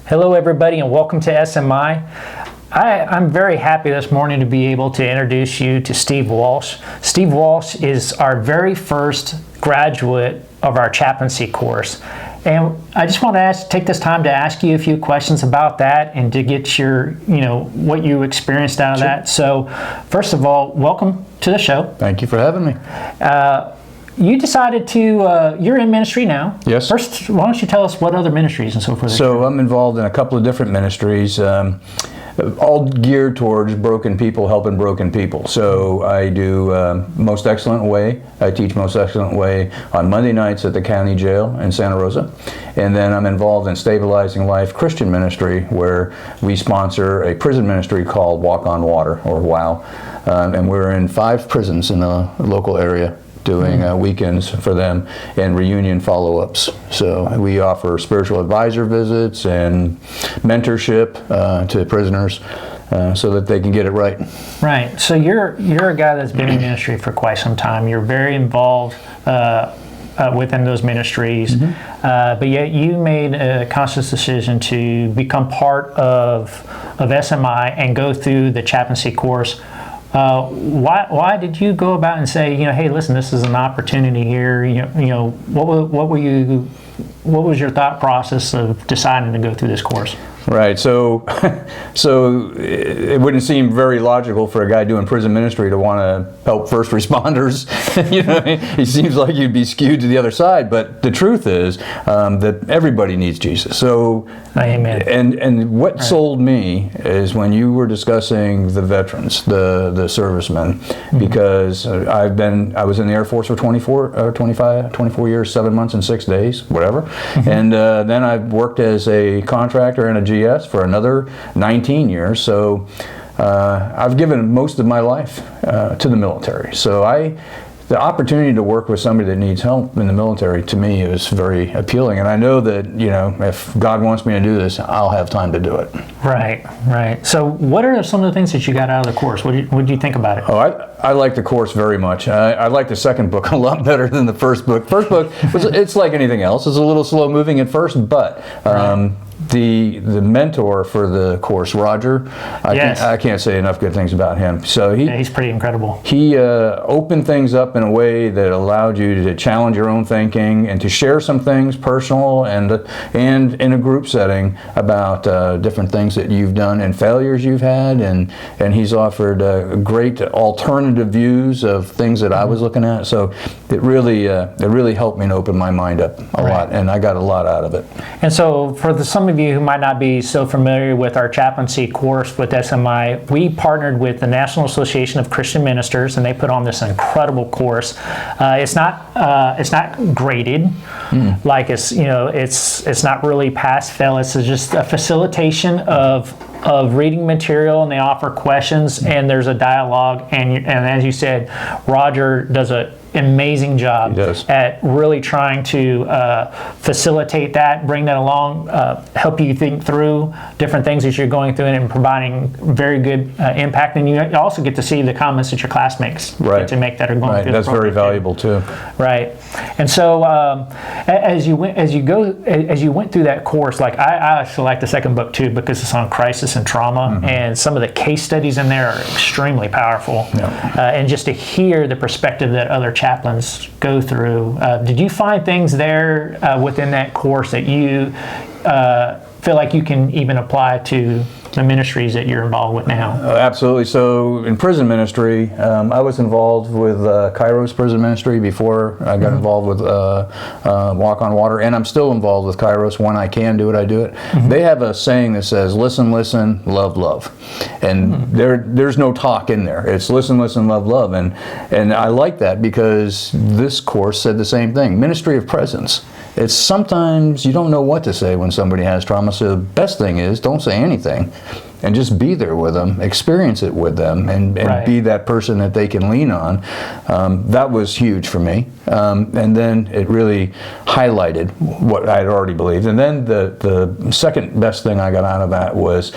Hello, everybody, and welcome to SMI. I'm very happy this morning to be able to introduce you to Steve Walsh. Steve Walsh is our very first graduate of our chaplaincy course. And I just want to take this time to ask you a few questions about that and to get your, what you experienced out of that. So, first of all, welcome to the show. Thank you for having me. You decided to, you're in ministry now. Yes. First, why don't you tell us what other ministries and so forth? So I'm involved in a couple of different ministries, all geared towards broken people, helping broken people. So I do Most Excellent Way. I teach Most Excellent Way on Monday nights at the county jail in Santa Rosa. And then I'm involved in Stabilizing Life Christian Ministry, where we sponsor a prison ministry called Walk on Water, or WOW. And we're in 5 prisons in the local area, doing weekends for them and reunion follow-ups. So we offer spiritual advisor visits and mentorship to prisoners so that they can get it right. Right. So you're a guy that's been in ministry for quite some time. You're very involved within those ministries, but yet you made a conscious decision to become part of SMI and go through the chaplaincy course. Why did you go about and say, hey, listen, this is an opportunity here? What was your thought process of deciding to go through this course? Right. So it wouldn't seem very logical for a guy doing prison ministry to want to help first responders. It seems like you'd be skewed to the other side. But the truth is that everybody needs Jesus. So, amen. And what sold me is when you were discussing the veterans, the servicemen, because I was in the Air Force for 24 years, 7 months and 6 days, whatever. And then I worked as a contractor and a GS for another 19 years. So I've given most of my life to the military. So the opportunity to work with somebody that needs help in the military, to me, is very appealing. And I know that, if God wants me to do this, I'll have time to do it. Right. So what are some of the things that you got out of the course? What did you think about it? Oh, I like the course very much. I like the second book a lot better than the first book. First book, it's like anything else. It's a little slow moving at first, but the mentor for the course, Roger, I can't say enough good things about him. So he's pretty incredible. He opened things up in a way that allowed you to challenge your own thinking and to share some things personal and in a group setting about different things that you've done and failures you've had, and he's offered great alternative views of things that I was looking at. So it really helped me and open my mind up a lot, and I got a lot out of it. And so for some of you who might not be so familiar with our chaplaincy course with SMI, we partnered with the National Association of Christian Ministers, and they put on this incredible course. It's not graded, like it's not really pass fail. It's just a facilitation of reading material, and they offer questions, and there's a dialogue, and as you said, Roger does an amazing job at really trying to facilitate that, bring that along, help you think through different things that you're going through, and providing very good impact. And you also get to see the comments that your classmates get to make that are going through. That's very valuable too. Right. And so as you went through that course, like I actually like the second book too, because it's on crisis and trauma, and some of the case studies in there are extremely powerful. And just to hear the perspective that other chaplains go through. Did you find things there within that course that you feel like you can even apply to the ministries that you're involved with now? Absolutely. So in prison ministry, I was involved with Kairos prison ministry before I got involved with Walk on Water, and I'm still involved with Kairos. When I can do it, I do it. They have a saying that says, listen, listen, love, love. And there's no talk in there. It's listen, listen, love, love. And I like that because this course said the same thing. Ministry of presence. It's sometimes you don't know what to say when somebody has trauma, so the best thing is don't say anything and just be there with them, experience it with them, and be that person that they can lean on. That was huge for me. And then it really highlighted what I'd already believed. And then the second best thing I got out of that was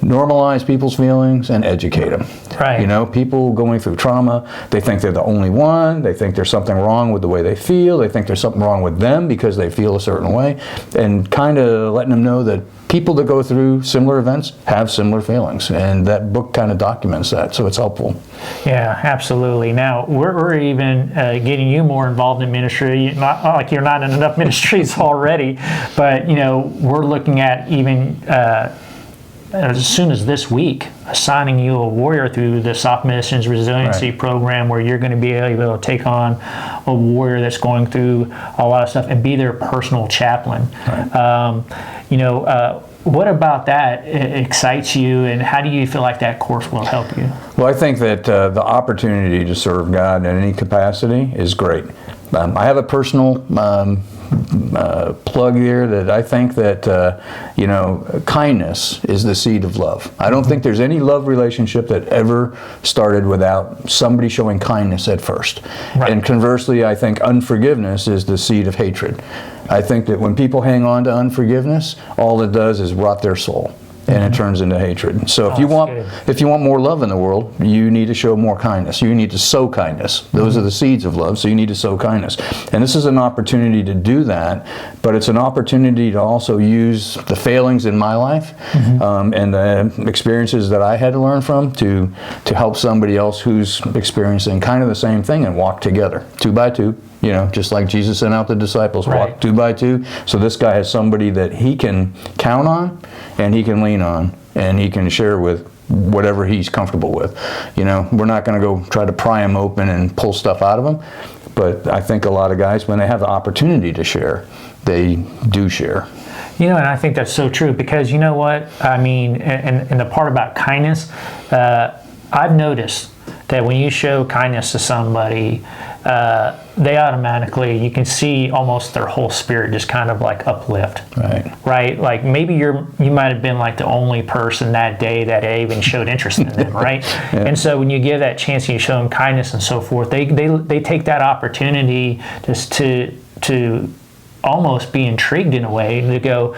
normalize people's feelings and educate them. Right. You know, people going through trauma, they think they're the only one. They think there's something wrong with the way they feel. They think there's something wrong with them because they feel a certain way. And kind of letting them know that people that go through similar events have similar feelings. And that book kind of documents that, so it's helpful. Yeah, absolutely. Now, we're even getting you more involved in ministry. Not like you're not in enough ministries already, but, you know, we're looking at even as soon as this week, assigning you a warrior through the Soft Missions Resiliency Program, where you're going to be able to take on a warrior that's going through a lot of stuff and be their personal chaplain. Right. What about that excites you, and how do you feel like that course will help you? Well, I think that the opportunity to serve God in any capacity is great. I have a personal plug here that I think that kindness is the seed of love. I don't think there's any love relationship that ever started without somebody showing kindness at first. Right. And conversely, I think unforgiveness is the seed of hatred. I think that when people hang on to unforgiveness, all it does is rot their soul. And it turns into hatred. So if you want more love in the world, you need to show more kindness. You need to sow kindness. Those are the seeds of love, so you need to sow kindness. And this is an opportunity to do that, but it's an opportunity to also use the failings in my life and the experiences that I had to learn from to help somebody else who's experiencing kind of the same thing and walk together, 2 by 2. You know, just like Jesus sent out the disciples, walk 2 by 2. So this guy has somebody that he can count on, and he can lean on, and he can share with whatever he's comfortable with. You know, we're not going to go try to pry him open and pull stuff out of him, but I think a lot of guys, when they have the opportunity to share, they do share. You know, and I think that's so true, because you know what? I mean, and the part about kindness, I've noticed that when you show kindness to somebody, they automatically, you can see almost their whole spirit just kind of like uplift. Right? Like maybe you might have been like the only person that day that even showed interest in them, right? And so when you give that chance and you show them kindness and so forth, they take that opportunity just to almost be intrigued in a way, to go,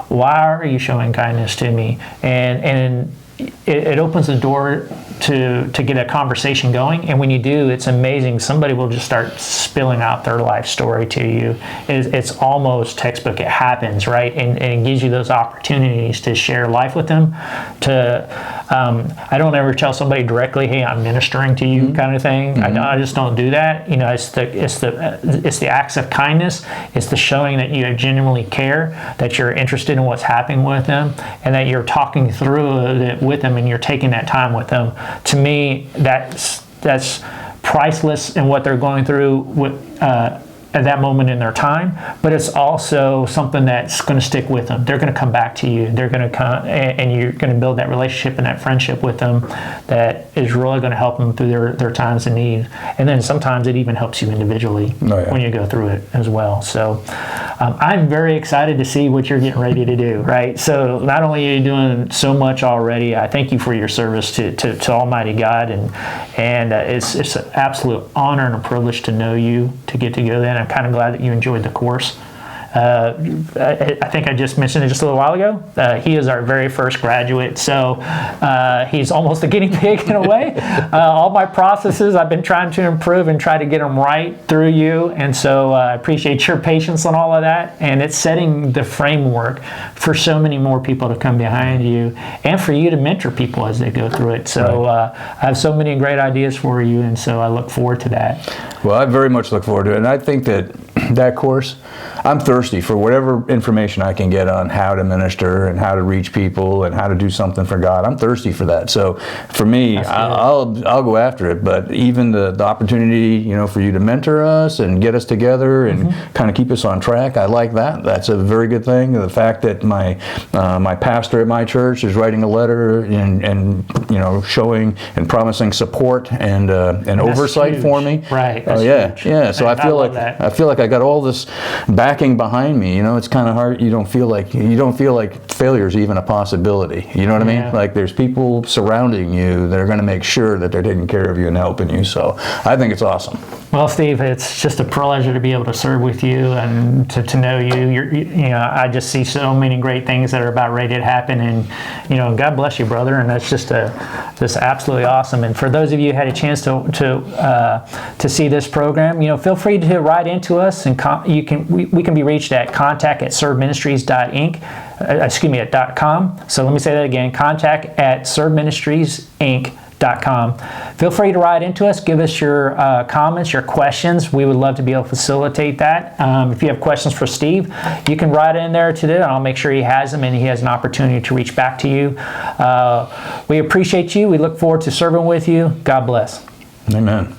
why are you showing kindness to me? And it opens the door to get a conversation going, and when you do, it's amazing. Somebody will just start spilling out their life story to you. It's almost textbook. It happens, right? And it gives you those opportunities to share life with them. I don't ever tell somebody directly, "Hey, I'm ministering to you," kind of thing. I just don't do that. You know, it's the acts of kindness. It's the showing that you genuinely care, that you're interested in what's happening with them, and that you're talking through it with them, and you're taking that time with them. To me, that's priceless in what they're going through at that moment in their time, but it's also something that's going to stick with them. They're going to come back to you. They're going to come, and you're going to build that relationship and that friendship with them that is really going to help them through their times of need. And then sometimes it even helps you individually when you go through it as well. So I'm very excited to see what you're getting ready to do, right? So not only are you doing so much already, I thank you for your service to Almighty God, and it's an absolute honor and a privilege to know you, to get to go there. I'm kind of glad that you enjoyed the course. I think I just mentioned it just a little while ago. He is our very first graduate, so he's almost a guinea pig in a way. All my processes, I've been trying to improve and try to get them right through you, and so I appreciate your patience on all of that. And it's setting the framework for so many more people to come behind you, and for you to mentor people as they go through it. So I have so many great ideas for you, and so I look forward to that. Well, I very much look forward to it, and I think that course, I'm thirsty for whatever information I can get on how to minister and how to reach people and how to do something for God. I'm thirsty for that. So for me, I'll go after it. But even the opportunity, you know, for you to mentor us and get us together and kind of keep us on track, I like that. That's a very good thing. The fact that my pastor at my church is writing a letter and you know, showing and promising support and oversight for me. Right. Yeah. So I feel like I got all this backing behind me. You know, it's kind of hard. You don't feel like failure is even a possibility. You know what I mean? Like there's people surrounding you that are going to make sure that they're taking care of you and helping you. So I think it's awesome. Well, Steve, it's just a pleasure to be able to serve with you and to know you. I just see so many great things that are about ready to happen, and God bless you, brother. And that's just absolutely awesome. And for those of you who had a chance to see this program, feel free to write into us, and we can be reached at contact@serveministries.com. So let me say that again: contact@serveministriesinc.com. Feel free to write into us, give us your comments, your questions. We would love to be able to facilitate that. If you have questions for Steve, you can write in there today, and I'll make sure he has them and he has an opportunity to reach back to you. We appreciate you. We look forward to serving with you. God bless. Amen.